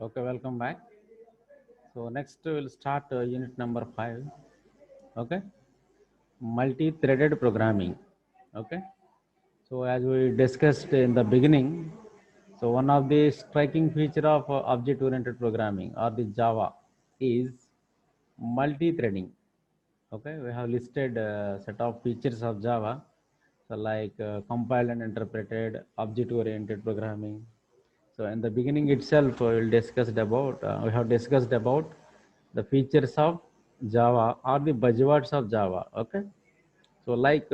Okay, welcome back. So next we'll start unit number 5. Okay, multi-threaded programming. Okay, so as we discussed in the beginning, so one of the striking feature of object-oriented programming or the Java is multi-threading. Okay, we have listed a set of features of Java, so like compiled and interpreted, object-oriented programming. So in the beginning itself, we have discussed about the features of Java or the buzzwords of Java. Okay, so like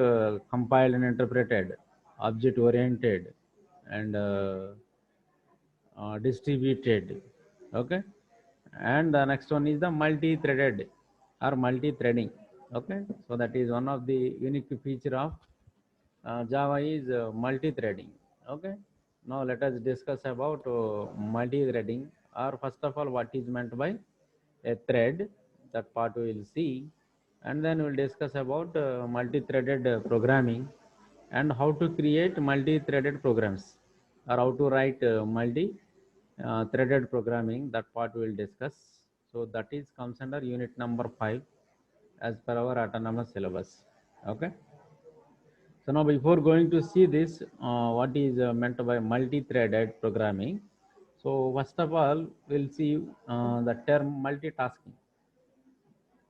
compiled and interpreted, object-oriented, and distributed. Okay, and the next one is the multi-threaded or multi-threading. Okay, so that is one of the unique feature of Java is multi-threading. Okay, now let us discuss about multi-threading, or first of all what is meant by a thread. That part we will see, and then we'll discuss about multi-threaded programming and how to create multi-threaded programs, or how to write multi-threaded programming. That part we will discuss. So that is comes under unit number 5 as per our autonomous syllabus. Okay. So now before going to see this, what is meant by multi-threaded programming. So first of all, we'll see the term multitasking.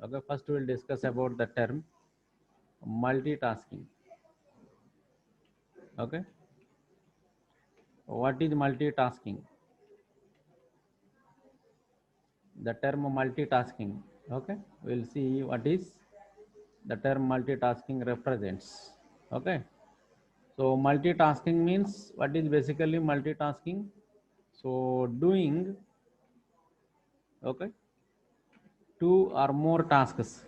Okay, first we'll discuss about the term multitasking. Okay, what is multitasking? The term multitasking. Okay, we'll see what is the term multitasking represents. Okay, so multitasking means what is basically multitasking? So doing, okay, two or more tasks,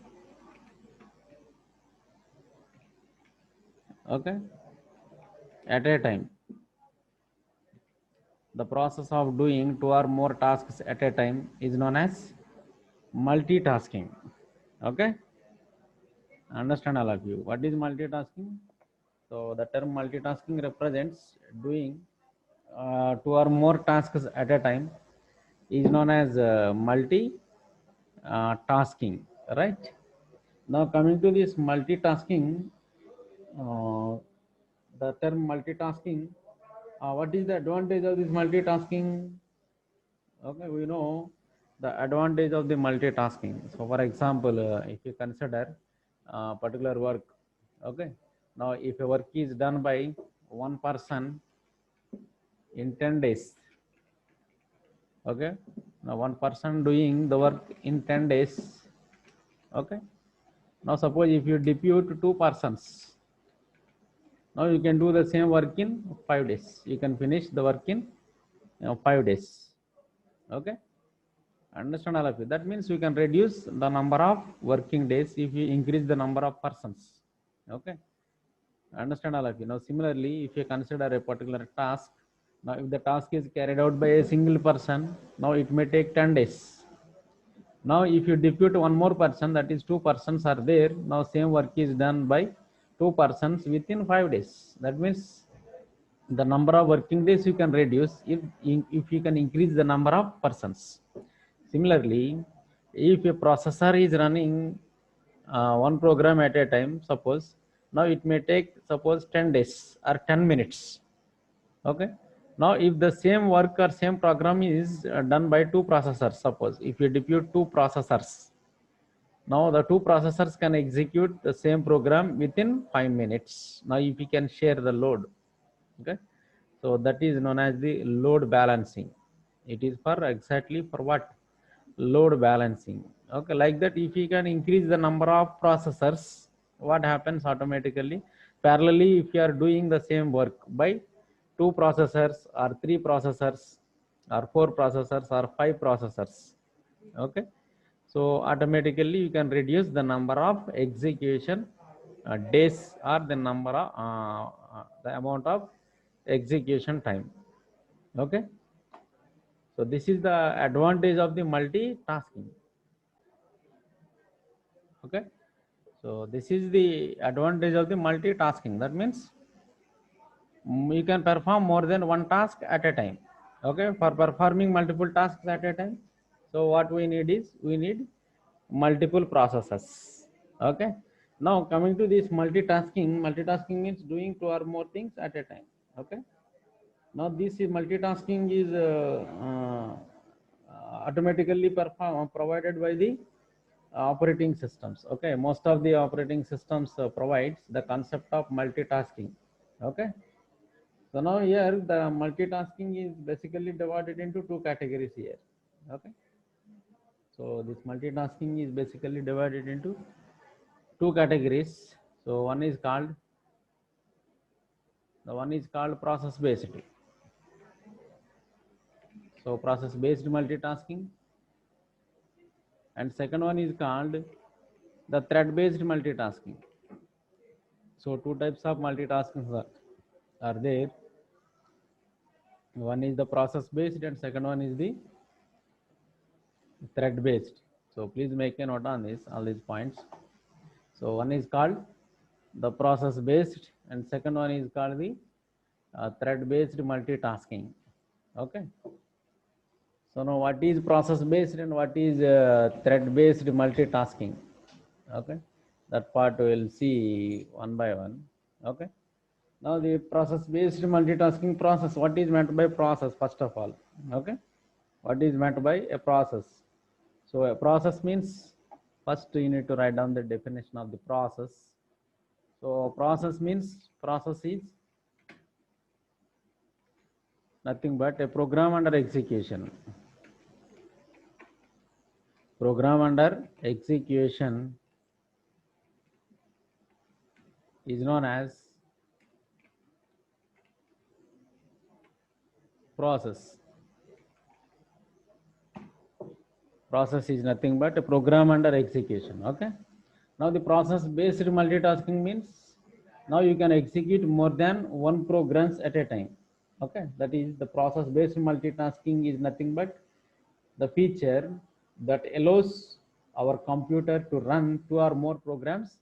okay, at a time. The process of doing two or more tasks at a time is known as multitasking. Okay, understand all of you what is multitasking? So the term multitasking represents doing two or more tasks at a time is known as multi tasking, right? Now coming to this multitasking, uh, the term multitasking, what is the advantage of this multitasking? Okay, we know the advantage of the multitasking. So for example, if you consider particular work, okay, now if a work is done by one person in 10 days, okay, now one person doing the work in 10 days, okay, now suppose if you depute two persons, now you can do the same work in 5 days. You can finish the work in 5 days. Okay, understand all of you. That means you can reduce the number of working days if you increase the number of persons. Okay, understand all of you. Now similarly, if you consider a particular task, now if the task is carried out by a single person, now it may take 10 days. Now if you depute one more person, that is two persons are there, now same work is done by two persons within 5 days. That means the number of working days you can reduce if you can increase the number of persons. Similarly, if a processor is running one program at a time, suppose now it may take suppose 10 days or 10 minutes. Okay, now if the same work or same program is done by two processors, suppose if you depute two processors, now the two processors can execute the same program within 5 minutes. Now if you can share the load, okay, so that is known as the load balancing. It is for exactly for what? Load balancing. Okay, like that if you can increase the number of processors, what happens automatically? Parallelly, if you are doing the same work by two processors or three processors or four processors or five processors, okay, so automatically you can reduce the number of execution days, or the number of the amount of execution time. Okay, so this is the advantage of the multitasking. Okay, so this is the advantage of the multitasking. That means you can perform more than one task at a time. Okay, for performing multiple tasks at a time. So what we need is, we need multiple processes. Okay. Now coming to this multitasking means doing two or more things at a time. Okay. Now this is multitasking is automatically provided by the operating systems. Okay, most of the operating systems provides the concept of multitasking. Okay, so now here the multitasking is basically divided into two categories here. Okay, so this multitasking is basically divided into two categories. So one is called process based. So process based multitasking, and second one is called the thread based multitasking. So two types of multitasking are there. One is the process based and second one is the thread based. So please make a note on this, all these points. So one is called the process based and second one is called the thread based multitasking. Okay, so now what is process based and what is thread based multitasking? Okay, that part we'll see one by one. Okay, now the process based multitasking process, what is meant by process first of all? Okay, what is meant by a process? So a process means, first you need to write down the definition of the process. So process means, process is nothing but a program under execution. Program under execution is known as process. Process is nothing but a program under execution. Okay, now the process based multitasking means, now you can execute more than one programs at a time. Okay, that is, the process based multitasking is nothing but the feature that allows our computer to run two or more programs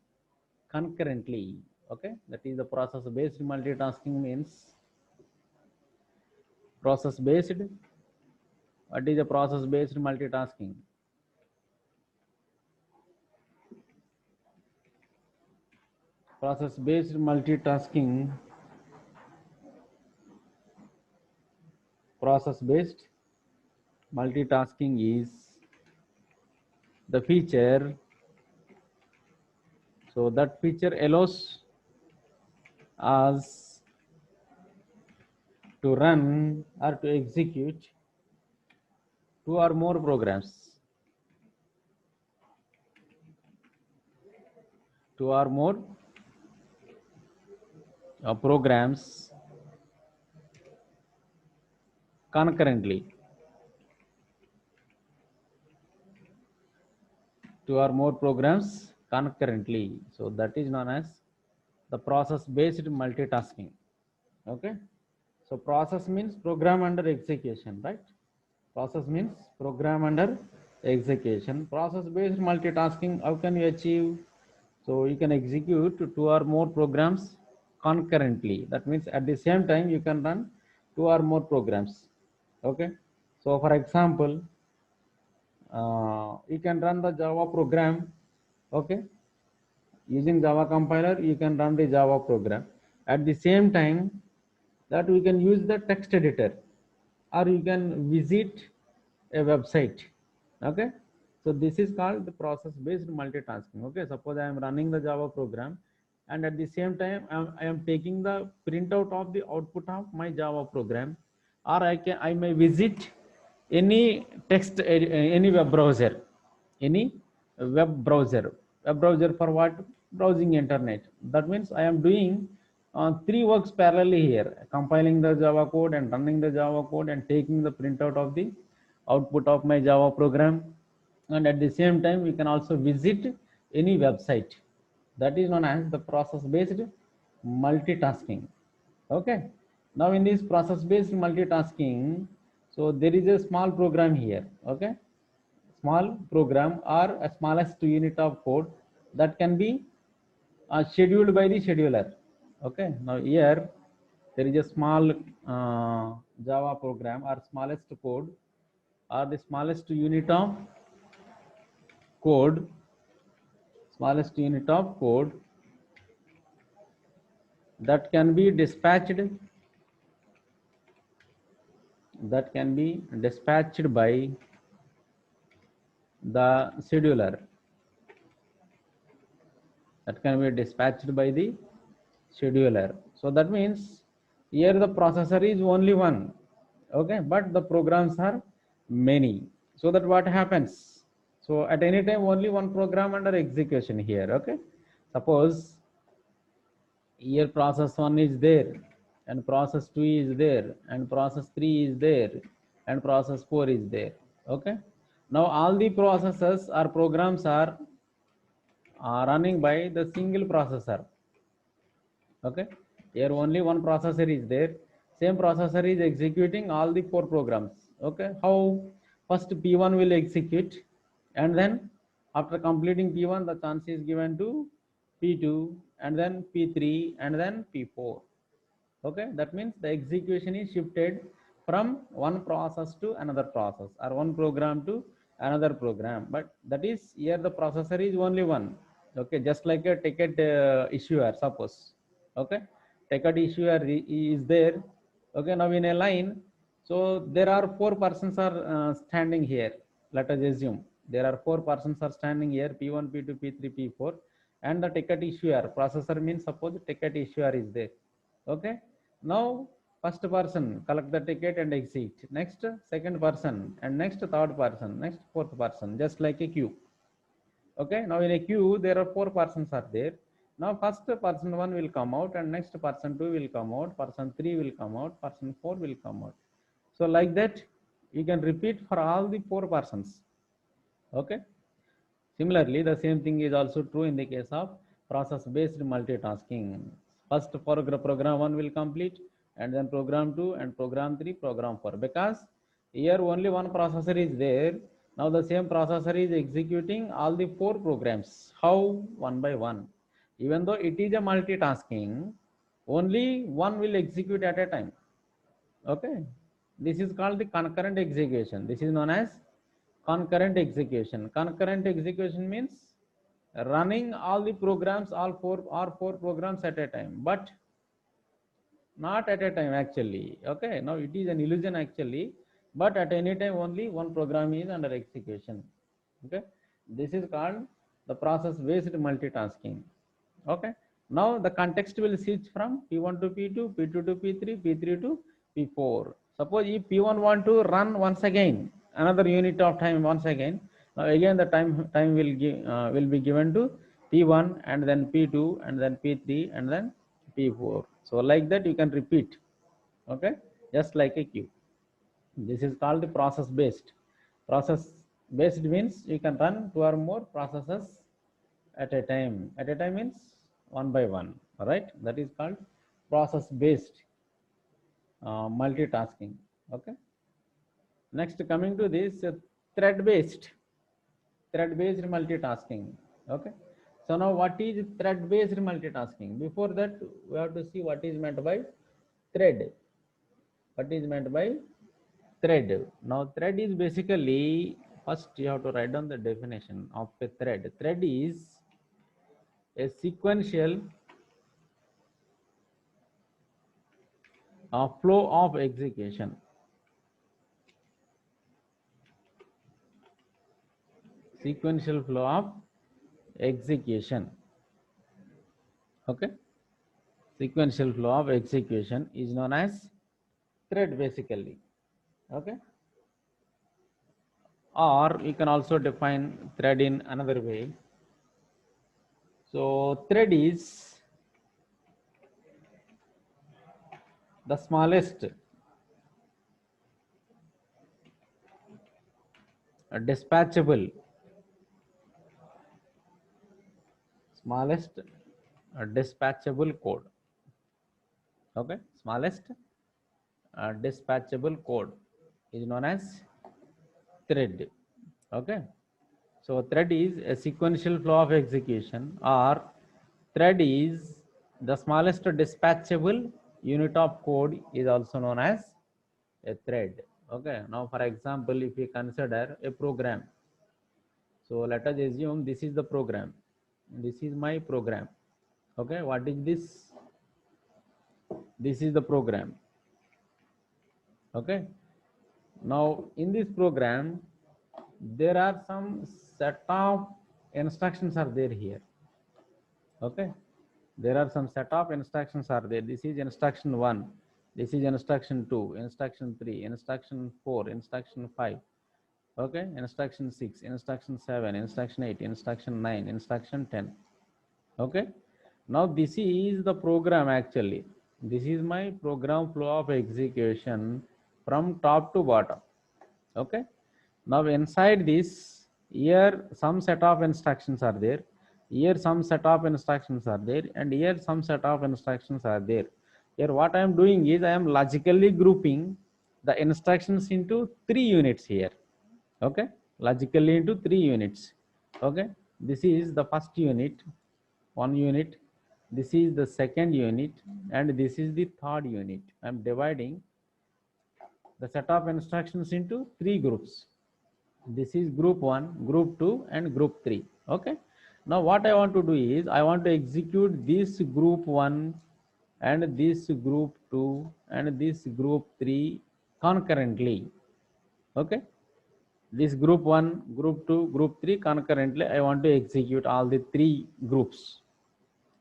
concurrently. Okay, that is the process based multitasking means. Process based, what is a process based multitasking? Process based multitasking, process based multitasking is the feature, so that feature allows us to run or to execute two or more programs, two or more programs concurrently, two or more programs concurrently. So that is known as the process based multitasking. Okay, so process means program under execution, right? Process means program under execution. Process based multitasking, how can you achieve? So you can execute two or more programs concurrently. That means at the same time you can run two or more programs. Okay, so for example, you can run the Java program. Okay, using Java compiler you can run the Java program. At the same time that we can use the text editor, or you can visit a website. Okay, so this is called the process based multitasking. Okay, suppose I am running the Java program and at the same time I am taking the printout of the output of my Java program, or I may visit any any web browser, any web browser for what? Browsing internet. That means I am doing three works parallelly here: compiling the Java code and running the Java code and taking the printout of the output of my Java program, and at the same time we can also visit any website. That is known as the process based multitasking. Okay, now in this process based multitasking, so there is a small program here. Okay, small program or a smallest unit of code that can be scheduled by the scheduler. Okay, now here there is a small Java program or smallest code or the smallest unit of code, that can be dispatched by the scheduler, So that means here the processor is only one, okay, but the programs are many. So that what happens? So at any time only one program under execution here, okay. Suppose here process 1 is there and process 2 is there and process 3 is there and process 4 is there, okay. Now all the processes or programs are running by the single processor, okay. Here only one processor is there, same processor is executing all the 4 programs, okay. How? First P1 will execute, and then after completing P1 the chance is given to P2 and then P3 and then P4, okay. That means the execution is shifted from one process to another process or one program to another program, but that is here the processor is only one, okay. Just like a ticket issuer, suppose, okay, ticket issuer is there, okay. Now in a line, so there are 4 persons are standing here. Let us assume there are 4 persons are standing here, P1, P2, P3, P4, and the ticket issuer processor means, suppose ticket issuer is there, okay. Now first person collect the ticket and exit, next second person, and next third person, next fourth person, just like a queue, okay. Now in a queue there are 4 persons are there. Now first person 1 will come out and next person 2 will come out, person 3 will come out, person 4 will come out. So like that you can repeat for all the 4 persons, okay. Similarly, the same thing is also true in the case of process-based multitasking. First, program 1 will complete, and then program 2, and program 3, program 4. Because here only one processor is there, now the same processor is executing all the 4 programs. How? One by one. Even though it is a multitasking, only one will execute at a time. Okay. This is called the concurrent execution. This is known as concurrent execution. Concurrent execution means running all the programs, all 4 programs at a time, but not at a time actually, okay. Now it is an illusion actually, but at any time only one program is under execution, okay. This is called the process based multitasking, okay. Now the context will switch from P1 to P2, P2 to P3, P3 to P4. Suppose if P1 want to run once again another unit of time once again, now again the time will be given to P1 and then P2 and then P3 and then P4. So like that you can repeat, okay, just like a queue. This is called the process based. Process based means you can run 2 or more processes at a time. At a time means one by one, right? That is called process based multitasking, okay. Next, coming to this thread based multitasking, okay. So now what is thread based multitasking? Before that we have to see what is meant by thread. Now thread is basically, first you have to write down the definition of a thread. Thread is a sequential flow of execution. Sequential flow of execution, okay. Sequential flow of execution is known as thread basically, okay. Or you can also define thread in another way. So thread is the smallest dispatchable code, okay. Smallest dispatchable code is known as thread, okay. So thread is a sequential flow of execution, or thread is the smallest dispatchable unit of code is also known as a thread. Okay, now for example, if we consider a program, so let us assume this is the program, this is my program. Okay, what is this? This is the program. Okay, now in this program there are some set of instructions are there here. Okay, there are some set of instructions are there. This is instruction 1, this is instruction 2, instruction 3, instruction 4, instruction 5. Okay, instruction 6, instruction 7, instruction 8, instruction 9, instruction 10. Okay, now this is the program. Actually this is my program flow of execution from top to bottom. Okay, now inside this, here some set of instructions are there, here some set of instructions are there, and here some set of instructions are there. Here what I am doing is I am logically grouping the instructions into 3 units here. Okay, logically into 3 units. Okay, this is the first unit, 1 unit, this is the second unit, and this is the third unit. I am dividing the set of instructions into 3 groups. This is group 1, group 2, and group 3. Okay, now what I want to do is I want to execute this group 1 and this group 2 and this group 3 concurrently. Okay, this group 1, group 2, group 3 concurrently I want to execute all the 3 groups.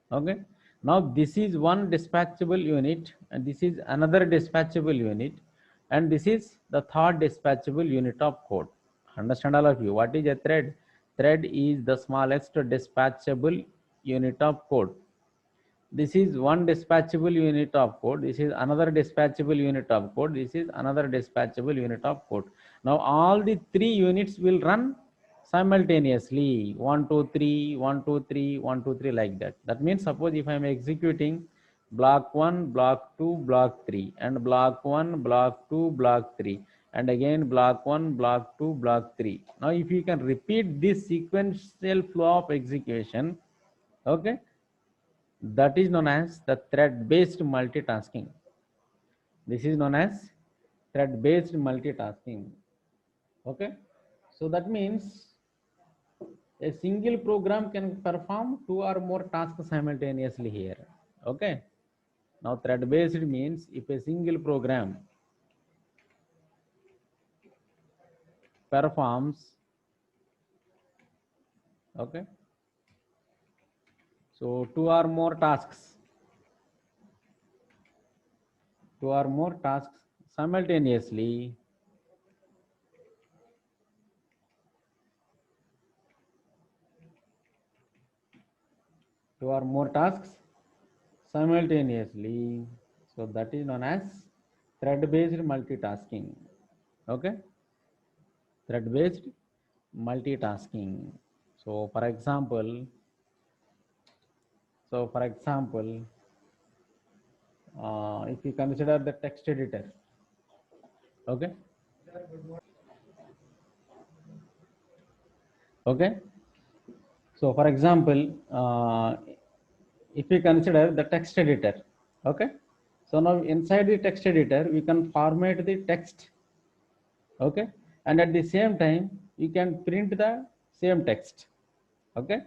Okay, now this is one dispatchable unit, and this is another dispatchable unit, and this is the third dispatchable unit of code. Understand all of you? What is a thread? Thread is the smallest dispatchable unit of code. This is one dispatchable unit of code, this is another dispatchable unit of code, this is another dispatchable unit of code. Now all the 3 units will run simultaneously, 1 2 3 1 2 3 1 2 3, like that. That means suppose if I am executing block 1, block 2, block 3, and block 1, block 2, block 3, and again block 1, block 2, block 3. Now if you can repeat this sequential flow of execution, okay, that is known as the thread based multitasking. This is known as thread based multitasking. Okay, so that means a single program can perform 2 or more tasks simultaneously here. Okay, now thread based means if a single program performs, okay, so 2 or more tasks simultaneously, simultaneously, so that is known as thread based multitasking. Okay, thread based multitasking. So for example, if you consider the text editor. Okay, okay, so for example, if we consider the text editor. Okay, so now inside the text editor we can format the text. Okay, and at the same time you can print the same text. Okay,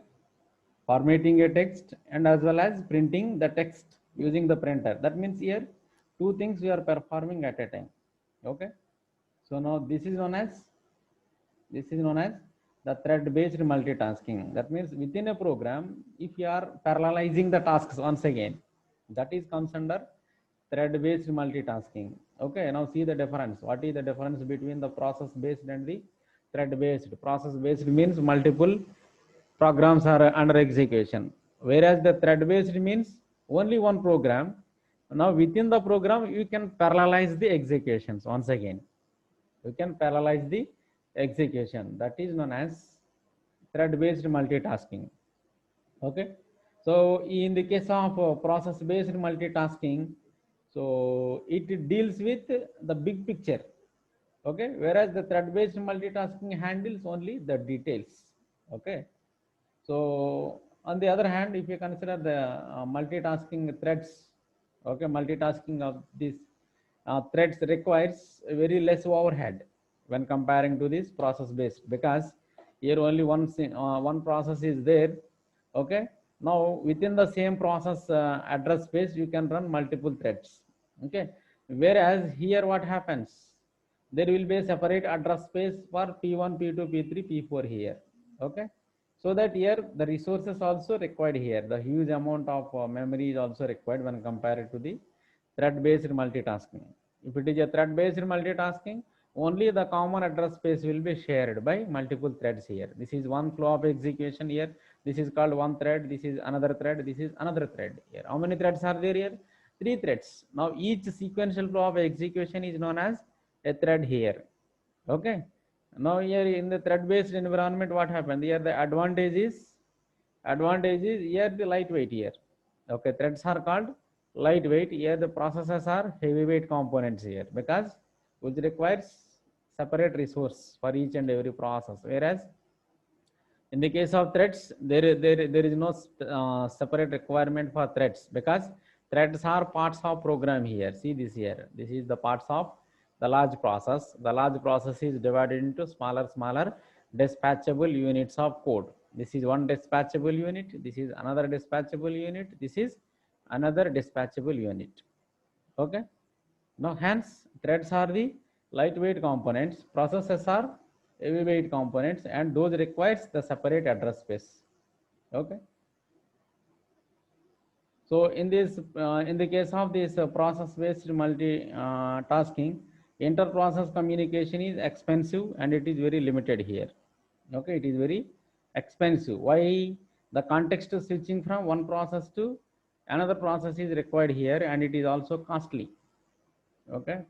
formatting a text and as well as printing the text using the printer. That means here 2 things we are performing at a time. Okay, so now this is known as the thread based multitasking. That means within a program, if you are parallelizing the tasks once again, that is comes under thread based multitasking. Okay, now see the difference. What is the difference between the process based and the thread based? Process based means multiple programs are under execution, whereas the thread based means only one program. Now within the program you can parallelize the executions. Once again you can parallelize the execution, that is known as thread based multitasking. Okay, so in the case of process based multitasking, so it deals with the big picture. Okay, whereas the thread based multitasking handles only the details. Okay, so on the other hand, if you consider the multitasking threads, Okay, multitasking of these threads requires a very less overhead when comparing to this process based, because here only one process is there. Okay, now within the same process address space you can run multiple threads. Okay, whereas here what happens, there will be a separate address space for p1, p2, p3, p4 here. Okay, so that here the resources also required here, the huge amount of memory is also required when compared to the thread based multitasking. If it is a thread based multitasking, only the common address space will be shared by multiple threads here. This is one flow of execution here. This is called one thread, this is another thread, this is another thread here. How many threads are there here? Three threads. Now each sequential flow of execution is known as a thread here. Okay, now here in the thread based environment, what happened here, the advantage is here the lightweight here. Okay, threads are called lightweight. Here the processes are heavyweight components here, because which requires separate resource for each and every process, whereas in the case of threads, there is no separate requirement for threads, because threads are parts of program here. See this here. This is the parts of the large process. The large process is divided into smaller dispatchable units of code. This is one dispatchable unit. This is another dispatchable unit. This is another dispatchable unit. Okay. Now, hence, threads are the lightweight components, processes are heavyweight components, and those requires the separate address space. Okay. So, in the case of this process-based multitasking, inter-process communication is expensive and it is very limited here. Okay, it is very expensive. Why? The context switching from one process to another process is required here, and it is also costly. Okay,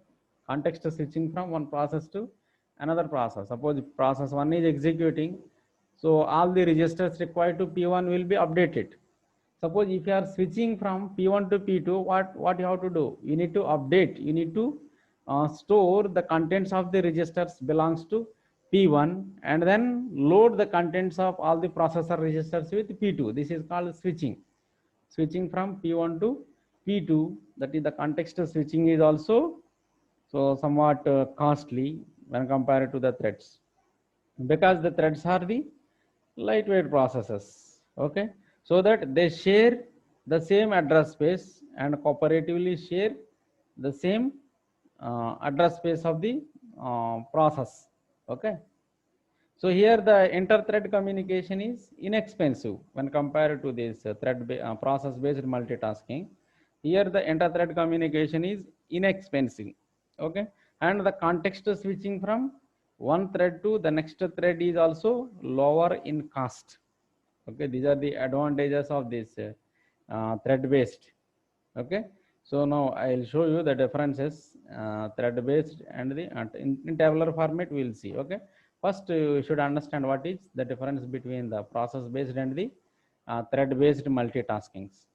context switching from one process to another process. Suppose process 1 is executing, so all the registers required to p1 will be updated. Suppose if you are switching from p1 to p2, what you have to do, you need to update, you need to store the contents of the registers belongs to p1, and then load the contents of all the processor registers with p2. This is called switching from p1 to p2. That is, the context switching is also so somewhat costly when compared to the threads, because the threads are the lightweight processes. Okay, so that they share the same address space and cooperatively share the same address space of the process. Okay, so here the inter-thread communication is inexpensive when compared to this process-based multitasking. Here the inter-thread communication is inexpensive. Okay, and the context switching from one thread to the next thread is also lower in cost. Okay, these are the advantages of this thread-based. Okay, so now I'll show you the differences thread-based and the in tabular format we will see. Okay, first you should understand what is the difference between the process-based and the thread-based multitaskings.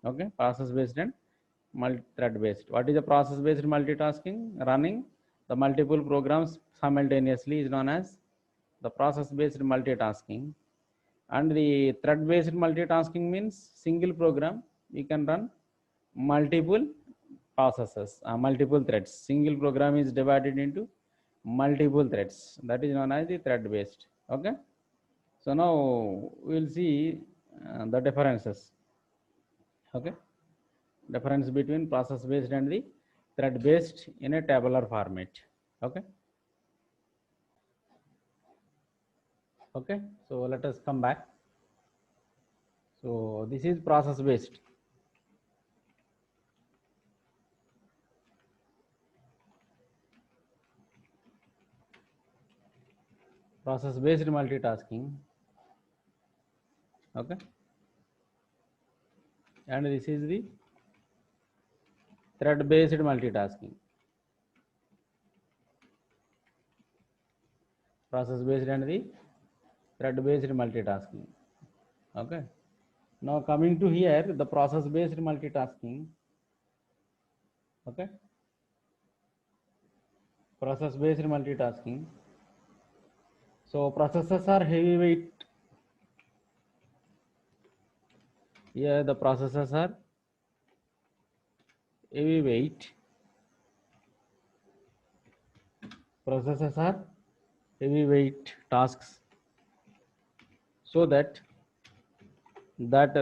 Okay, process-based and thread-based. What is the process-based multitasking? Running the multiple programs simultaneously is known as the process-based multitasking, and the thread-based multitasking means single program you can run multiple processes, multiple threads. Single program is divided into multiple threads. That is known as the thread-based. Okay. So now we will see the differences. Okay. Difference between process-based and the thread-based in a tabular format. Okay. Okay. So let us come back. So this is process-based. Process-based multitasking. Okay, and this is the thread-based multitasking. Process-based and the thread-based multitasking. Okay. Now coming to here, the process-based multitasking. Okay. Process-based multitasking. So processes are heavyweight. Here the processes are heavyweight processes are heavyweight tasks, so that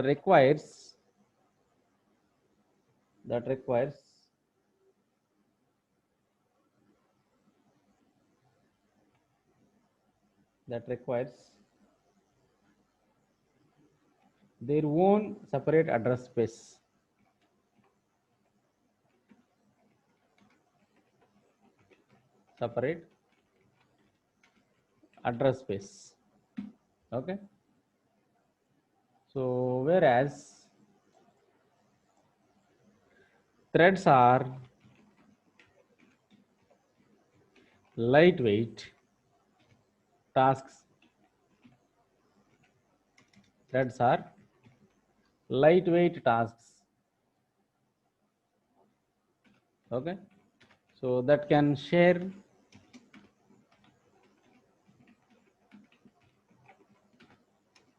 requires that requires that requires their own separate address space. Separate address space. Okay. So whereas threads are lightweight tasks, threads are lightweight tasks. Okay. So that can share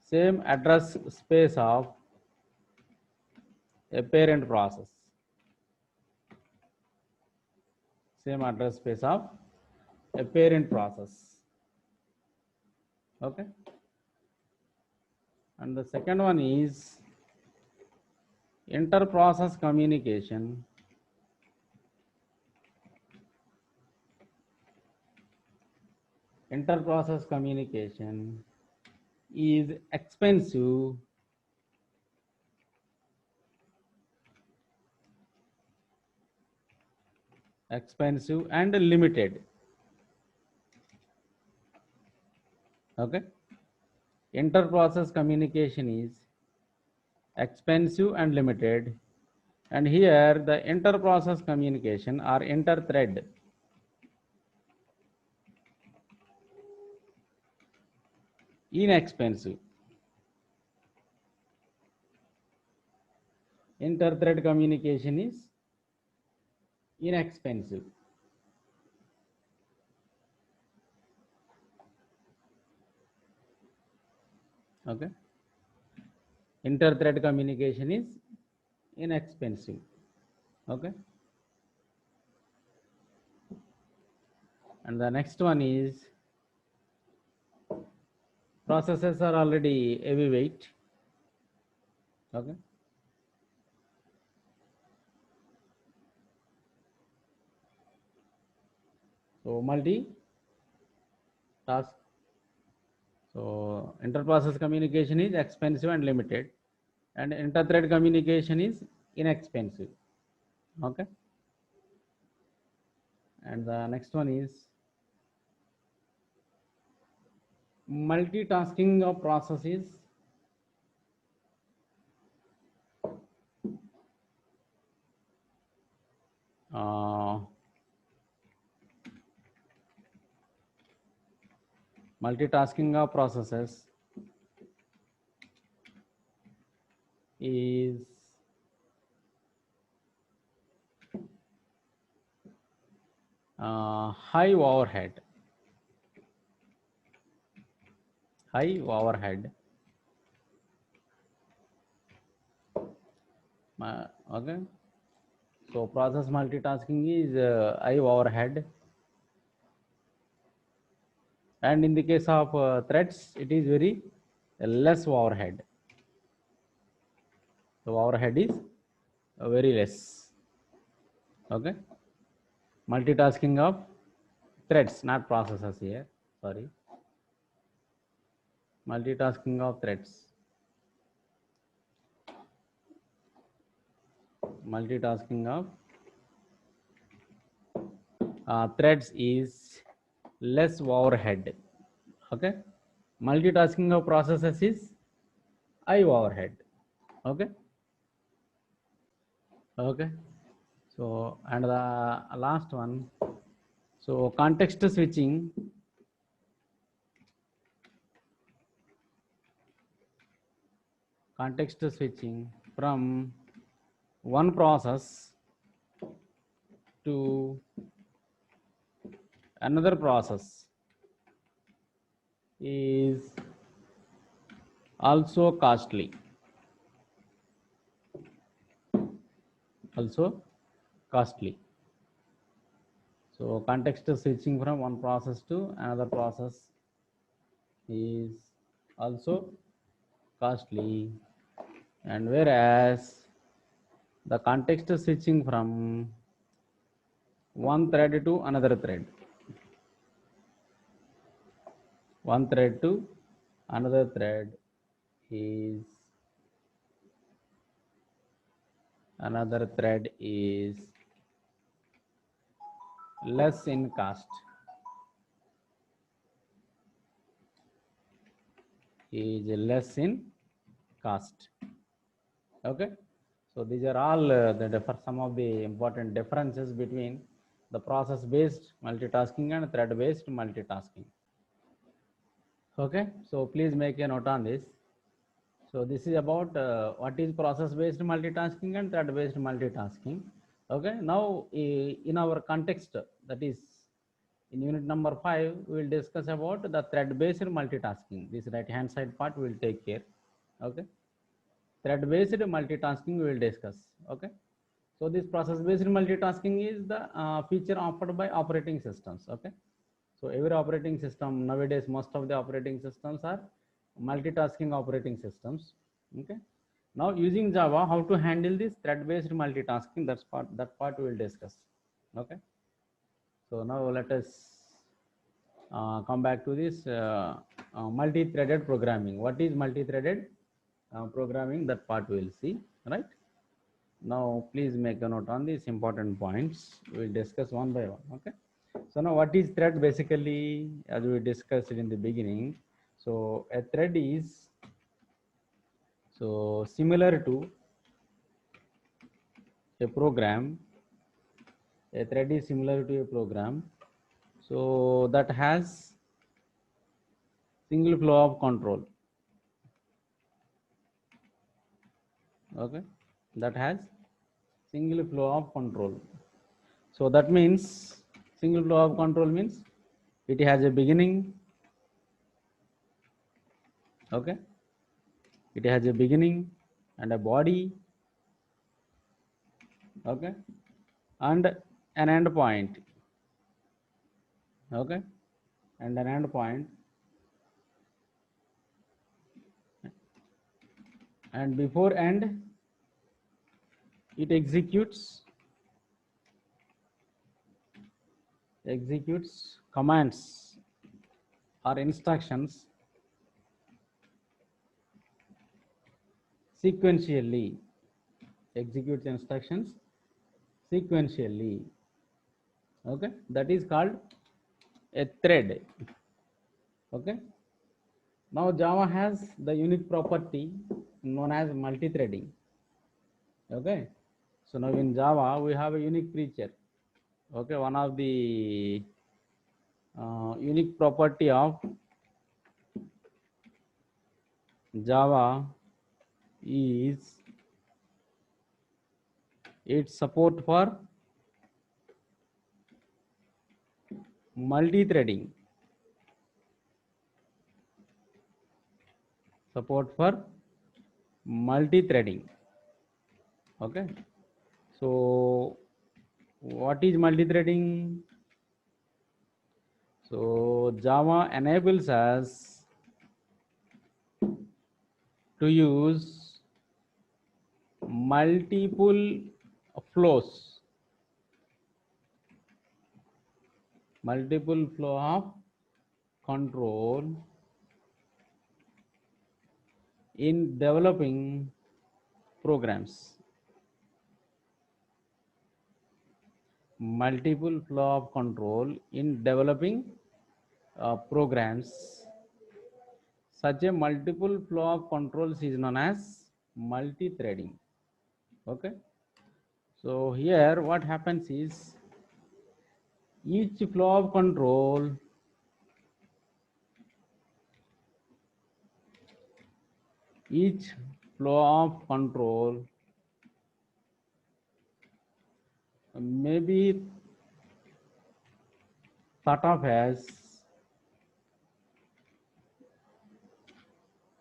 same address space of a parent process. Same address space of a parent process. Okay. And the second one is inter-process communication. Inter-process communication is expensive and limited. Okay. Inter-process communication is expensive and limited, and here the inter-process communication or inter-thread inexpensive. Inter-thread communication is inexpensive. Okay. Inter-thread communication is inexpensive. Okay. And the next one is processes are already heavyweight. Okay. So multi-task. So inter-process communication is expensive and limited, and inter-thread communication is inexpensive. Okay. And the next one is multitasking of processes uh, multitasking of processes is high overhead. High overhead. Okay. So process multitasking is high overhead, and in the case of threads, it is very less overhead. So overhead is very less. Okay. Multitasking of threads, not processes here. Sorry. Multitasking of threads. Multitasking of threads is less overhead. Okay. Multitasking of processes is high overhead. Okay. Okay. So, and the last one, so context switching. Context switching from one process to another process is also costly. Also costly. So context switching from one process to another process is also costly, and whereas the context switching from one thread to another thread, one thread to another thread is less in cost, okay. So these are all some of the important differences between the process based multitasking and thread based multitasking. Okay, so please make a note on this. So this is about what is process based multitasking and thread based multitasking. Okay, now in our context, that is in unit number 5, we will discuss about the thread based multitasking. This right hand side part we will take care. Okay, thread based multitasking we will discuss. Okay, so this process based multitasking is the feature offered by operating systems. Okay, so every operating system nowadays, most of the operating systems are multitasking operating systems. Okay, now using Java, how to handle this thread based multitasking, that part we will discuss. Okay, so now let us come back to this multi-threaded programming. What is multi-threaded programming? That part we will see, right? Now please make a note on these important points. We will discuss one by one. Okay, so now what is thread? Basically, as we discussed in the beginning, so a thread is similar to a program. A thread is similar to a program, so that has single flow of control. Okay, that has single flow of control. So that means single flow of control means it has a beginning. Okay, it has a beginning and a body. Okay, and an end point. Okay, and an end point, and before end it executes commands or instructions sequentially, executes instructions sequentially. Okay, that is called a thread. Okay, now Java has the unique property known as multi-threading. Okay, so now in Java we have a unique feature. Okay, one of the unique property of Java is its support for multi-threading. Support for multi-threading. Okay, so what is multi-threading? So Java enables us to use multiple flows, multiple flow of control in developing programs. Multiple flow of control in developing programs. Such a multiple flow of controls is known as multi-threading. Okay, so here what happens is each flow of control each flow of control may be thought of as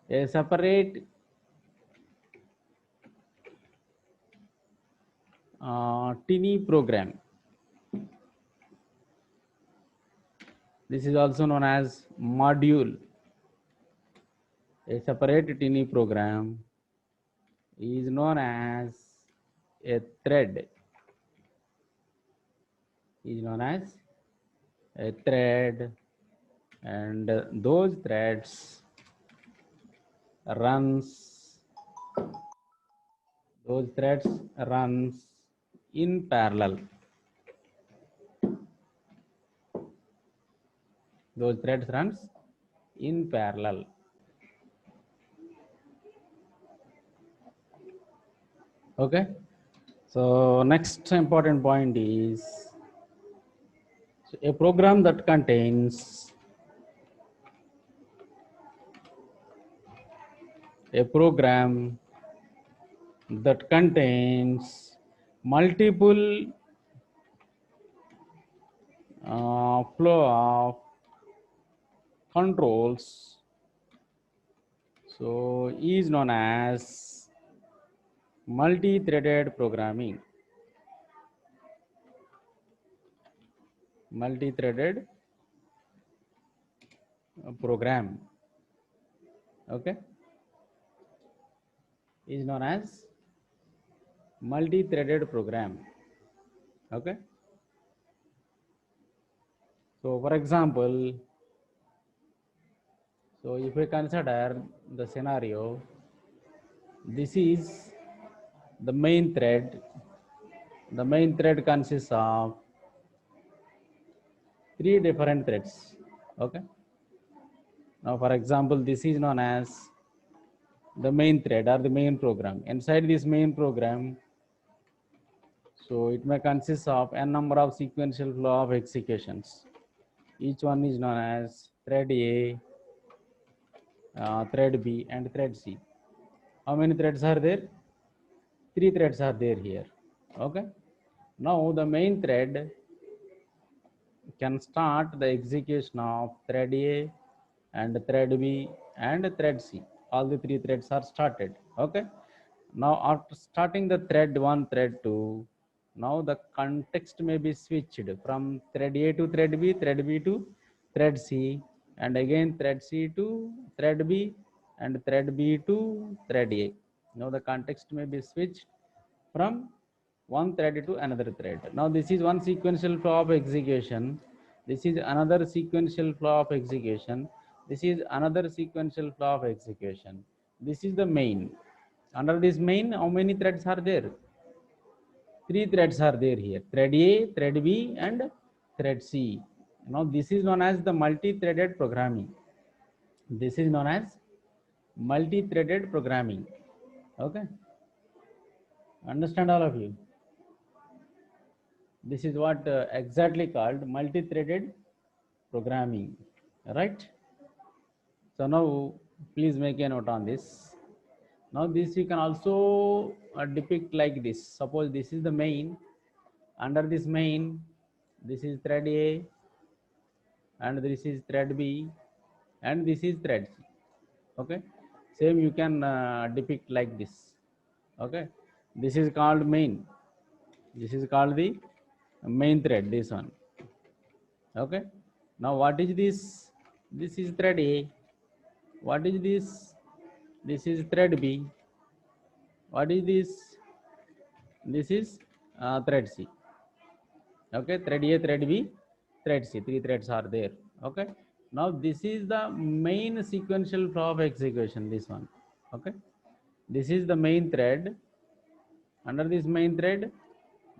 a separate tiny program. This is also known as module. A separate tiny program is known as a thread. Is known as a thread, and those threads runs those threads runs in parallel. Those threads runs in parallel. Okay. So next important point is a program that contains multiple flow of controls, so is known as multi-threaded programming. Multi-threaded program, okay, is known as multi-threaded program. Okay. So for example, so if we consider the scenario, this is the main thread. The main thread consists of 3 different threads. Okay. Now for example, this is known as the main thread or the main program. Inside this main program, so it may consist of n number of sequential flow of executions. Each one is known as thread A, thread B, and thread C. How many threads are there? 3 threads are there here. Okay. Now the main thread can start the execution of thread A and thread B and thread C. All the 3 threads are started. Okay. Now after starting the thread 1, thread 2, now the context may be switched from thread A to thread B to thread C, and again thread C to thread B, and thread B to thread A. Now the context may be switched from one thread to another thread. Now this is one sequential flow of execution. This is another sequential flow of execution. This is another sequential flow of execution. This is the main. Under this main, how many threads are there? 3 threads are there here. Thread A, thread B, and thread C. Now this is known as the multi-threaded programming. This is known as multi-threaded programming. Okay. Understand all of you? This is what exactly called multi-threaded programming, right? So now please make a note on this. Now this you can also depict like this. Suppose this is the main. Under this main, this is thread A, and this is thread B, and this is thread C. Okay. Same you can depict like this. Okay. This is called main. This is called the main thread, this one. Okay. Now what is this? This is thread A. What is this? This is thread B. What is this? This is thread C. Okay. Thread A, thread B, thread C. 3 threads are there. Okay. Now this is the main sequential flow of execution. This one. Okay. This is the main thread. Under this main thread,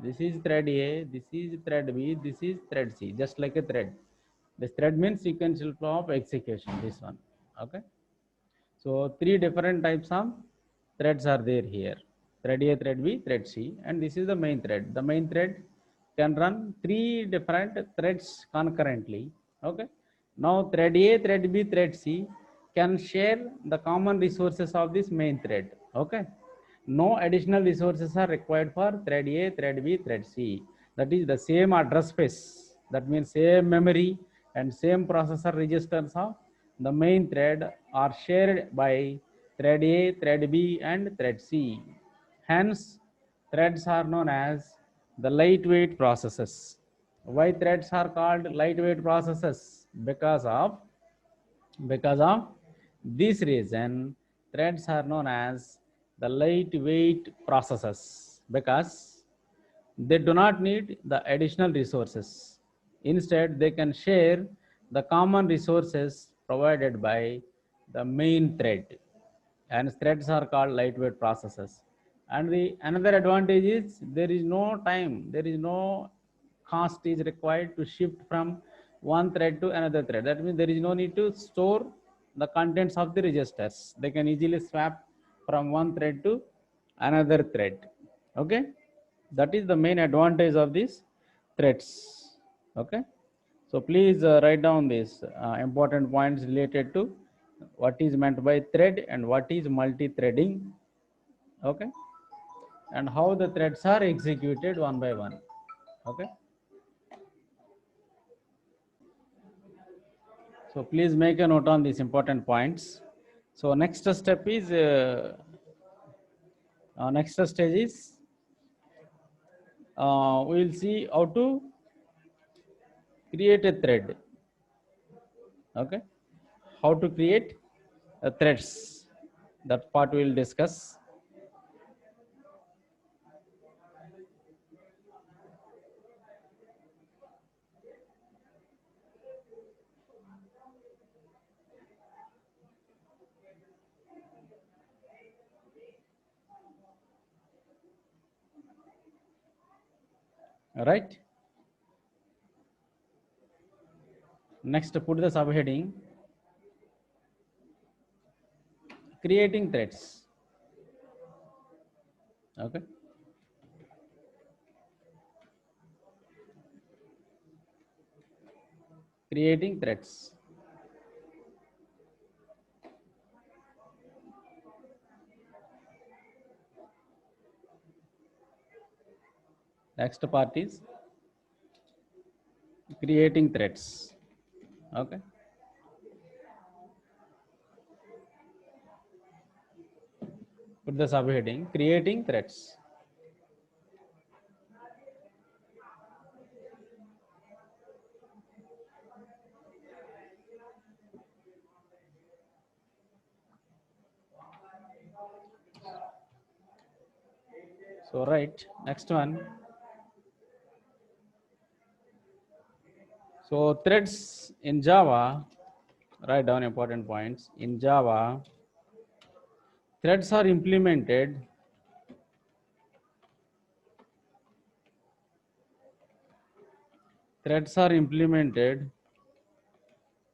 this is thread A, this is thread B, this is thread C, just like a thread. This thread means sequential flow of execution, this one. Okay. So 3 different types of threads are there here. Thread A, thread B, thread C, and this is the main thread. The main thread can run 3 different threads concurrently. Okay. Now thread A, thread B, thread C can share the common resources of this main thread. Okay. No additional resources are required for thread A, thread B, thread C. That is the same address space. That means same memory and same processor registers of the main thread are shared by thread A, thread B, and thread C. Hence, threads are known as the lightweight processes. Why threads are called lightweight processes? Because of this reason, threads are known as the lightweight processes because they do not need the additional resources. Instead, they can share the common resources provided by the main thread. And threads are called lightweight processes. And the another advantage is there is no time, there is no cost is required to shift from one thread to another thread. That means there is no need to store the contents of the registers. They can easily swap from one thread to another thread. Okay, that is the main advantage of these threads. Okay, so please write down these important points related to what is meant by thread and what is multi-threading. Okay, and how the threads are executed one by one. Okay, so please make a note on these important points. So next step is next stage is we will see how to create a thread. Okay, how to create threads, that part we will discuss. All right, next put the subheading creating threads. Okay, creating threads. Next part is creating threads. Okay, put the subheading creating threads. So right, next one. So threads in Java, write down important points. In Java, threads are implemented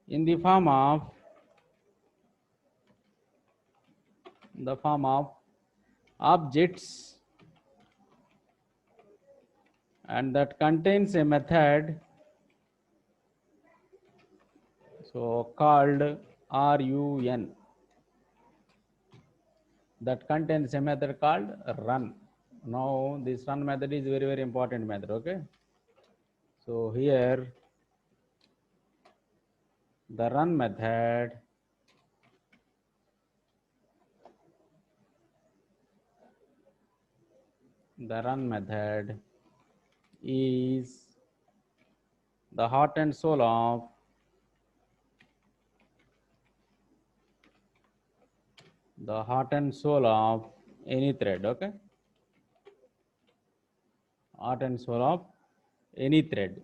in the form of objects, and that contains a method so called run, that contains a method called run. Now this run method is very very important method. Okay, so here the run method is the heart and soul of any thread. Okay, heart and soul of any thread.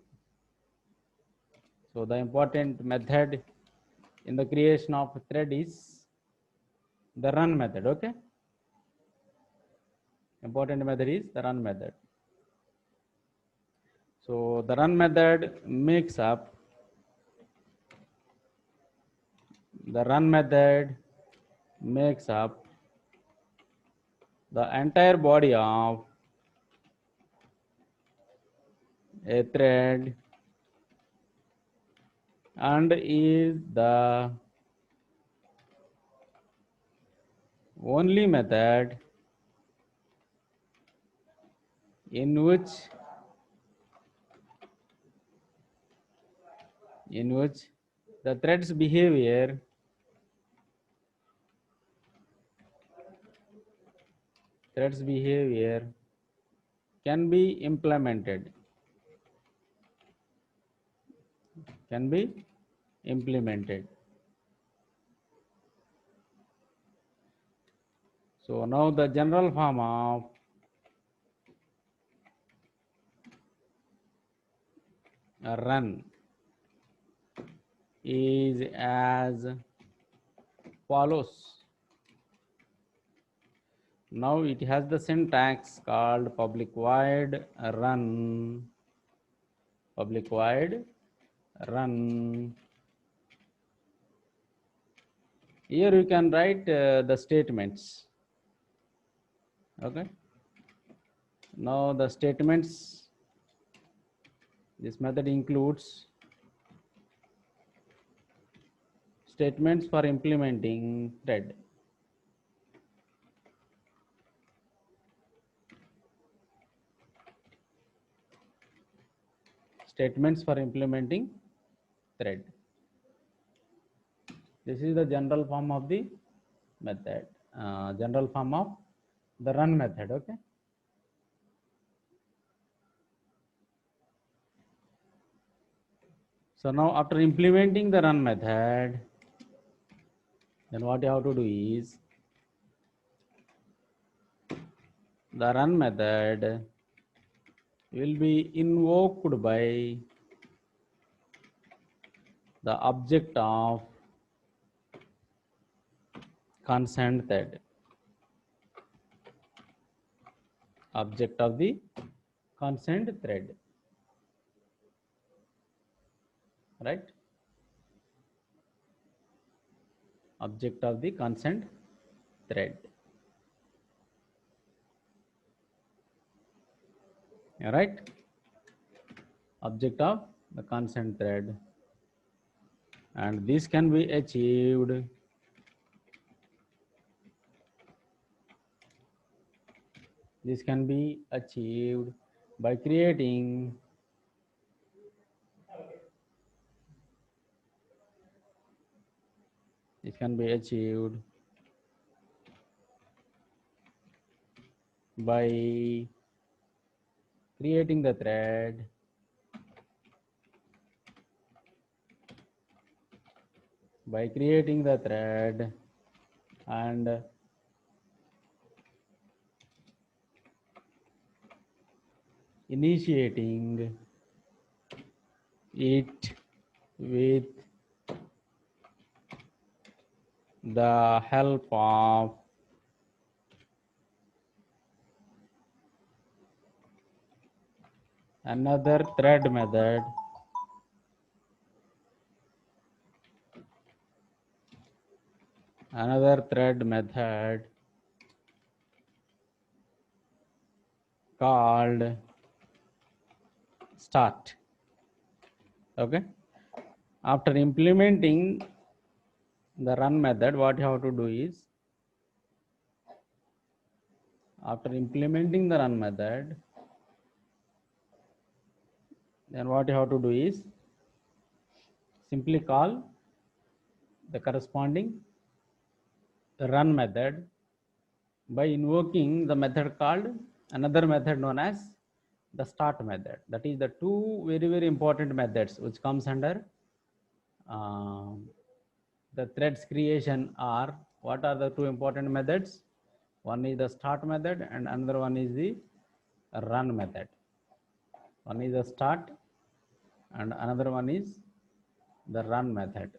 So the important method in the creation of a thread is the run method. Okay, important method is the run method. So the run method makes up the entire body of a thread and is the only method in which the thread's behavior can be implemented, can be implemented. So now the general form of run is as follows. Now it has the syntax called public void run, public void run. Here you can write the statements. Okay. Now the statements, this method includes statements for implementing thread. Statements for implementing thread. This is the general form of the method, general form of the run method. Okay. So now after implementing the run method, then what you have to do is the run method will be invoked by the object of consent thread, object of the consent thread, right? Object of the consent thread. All right, object of the consent thread, and this can be achieved by creating by creating the thread and initiating it with the help of another thread method called start. Okay. After implementing the run method, what you have to do is, after implementing the run method, then what you have to do is simply call the corresponding run method by invoking the method called another method known as the start method. That is the two very important methods which comes under the threads creation. Are what are the two important methods? One is the start method and another one is the run method. One is the start and another one is the run method.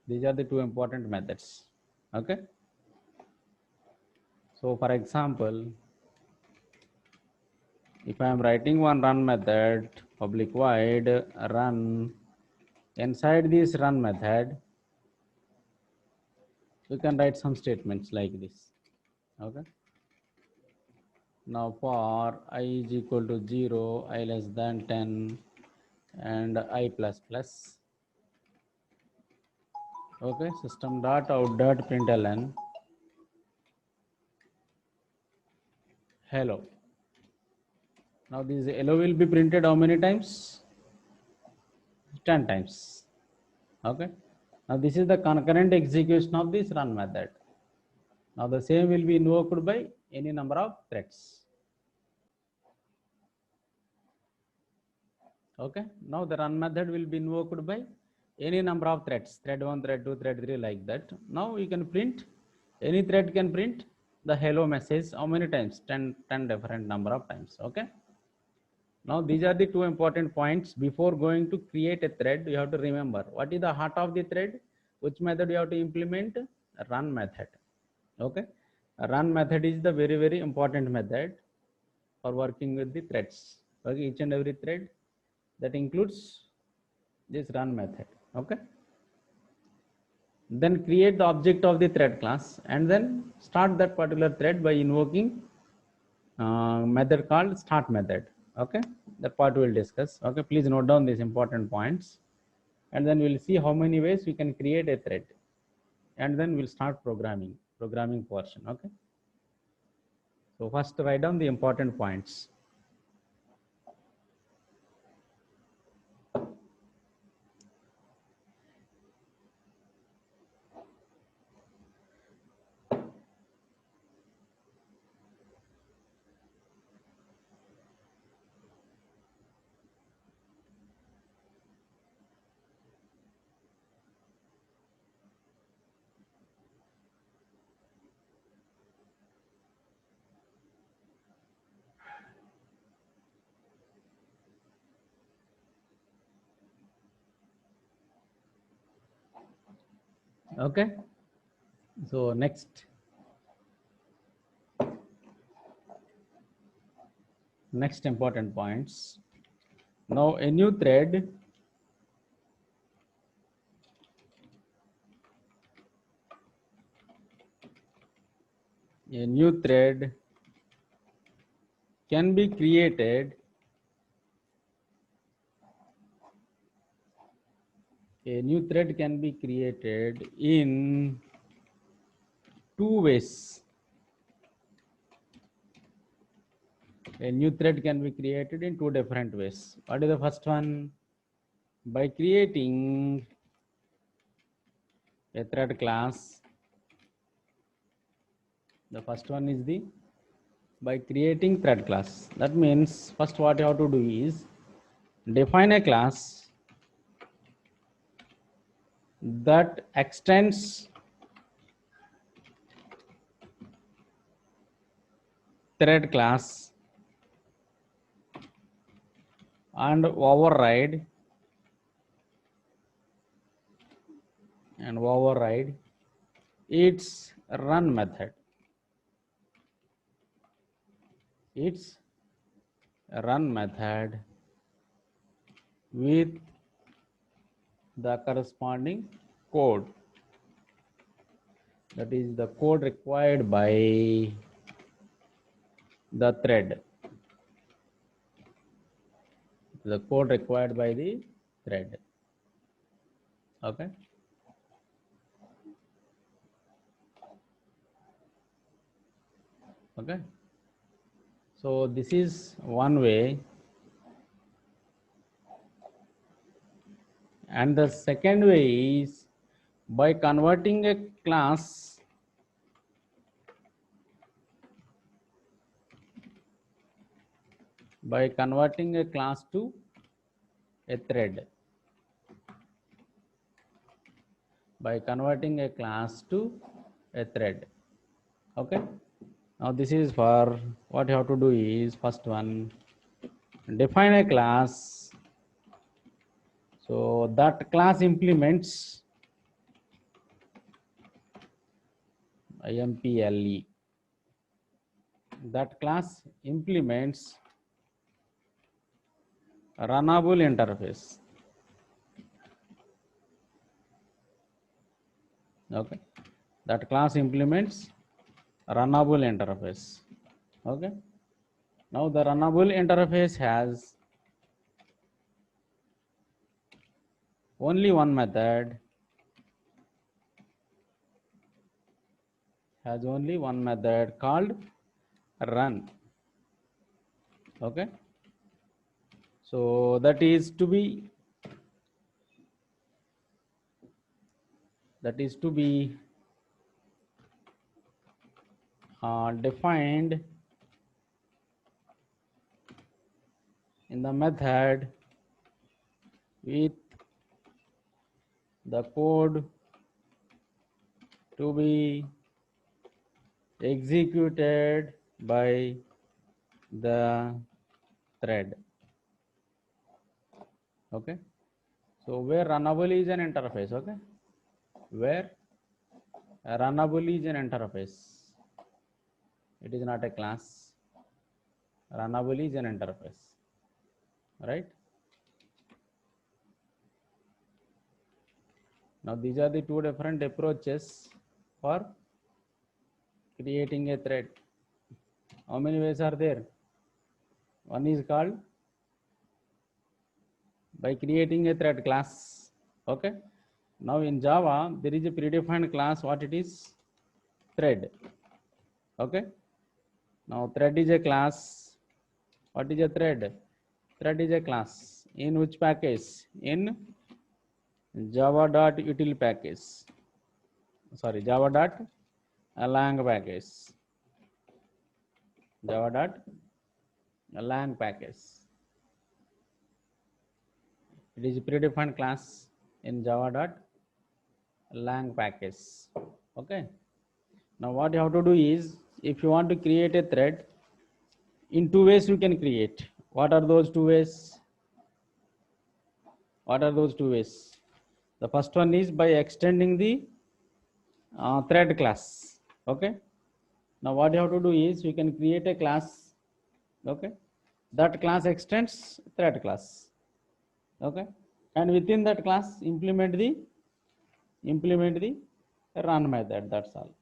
These are the two important methods. Okay. So for example, if I am writing one run method, public void run, inside this run method, you can write some statements like this. Okay. Now for I is equal to 0, I less than 10, and I plus plus. Okay. System dot out dot println hello. Now this hello will be printed how many times? 10 times. Okay. Now this is the concurrent execution of this run method. Now the same will be invoked by any number of threads. Okay, now the run method will be invoked by any number of threads, thread 1, thread 2, thread 3, like that. Now you can print, any thread can print the hello message how many times? 10 different number of times. Okay, now these are the two important points. Before going to create a thread, you have to remember what is the heart of the thread, which method you have to implement, run method. Okay, run method is the very important method for working with the threads. Okay, each and every thread, that includes this run method. Okay, then create the object of the thread class and then start that particular thread by invoking method called start method. Okay, that part we will discuss. Okay, please note down these important points, and then we'll see how many ways we can create a thread, and then we'll start programming portion. Okay, so first write down the important points. Okay, so next important points. Now a new thread can be created. A new thread can be created in two ways. A new thread can be created in two different ways. What is the first one? By creating a thread class. The first one is the by creating thread class. That means first what you have to do is define a class that extends thread class and override its run method. Its run method with the corresponding code, that is the code required by the thread, the code required by the thread. Okay, okay, so this is one way, and the second way is by converting a class to a thread. By converting a class to a thread. Okay, now this is for what you have to do is first one, define a class, so that class implements IMPLE. That class implements runnable interface. Okay, that class implements runnable interface. Okay, now the runnable interface has only one method, called run. Okay, so that is to be defined in the method with the code to be executed by the thread. Okay, so where runnable is an interface. Okay, where runnable is an interface, it is not a class. Runnable is an interface, right? Now these are the two different approaches for creating a thread. How many ways are there? One is called by creating a thread class. Okay, now in Java there is a predefined class. What it is? Thread. Okay, now thread is a class. What is a thread? Thread is a class. In which package? In java.util package. Sorry, java.lang package. Java.lang package. It is a predefined class in java.lang package. Okay. Now what you have to do is, if you want to create a thread, in two ways you can create. What are those two ways? What are those two ways? The first one is by extending the thread class. Okay. Now what you have to do is, you can create a class. Okay. That class extends thread class. Okay. And within that class, implement the run method. That's all.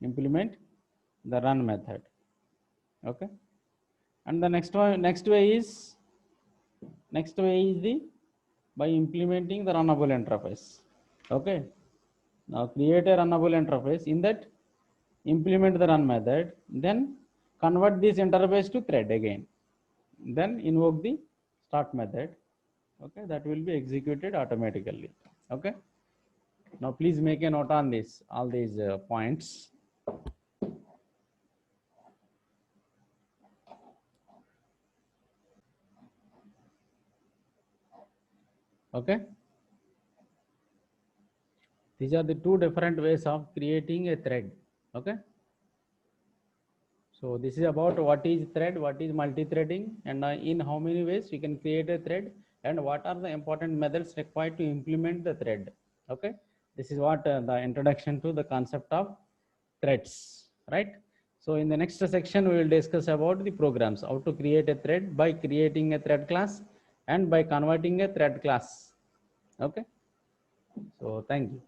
Implement the run method. Okay. And the next way is the by implementing the runnable interface. Okay. Now create a runnable interface. In that, implement the run method, then convert this interface to thread again, then invoke the start method. Okay, that will be executed automatically. Okay, now please make a note on this, all these points. Okay, these are the two different ways of creating a thread. Okay, so this is about what is thread, what is multi-threading, and in how many ways you can create a thread, and what are the important methods required to implement the thread. Okay, this is what the introduction to the concept of threads, right? So in the next section, we will discuss about the programs, how to create a thread by creating a thread class and by converting a thread class. Okay, so thank you.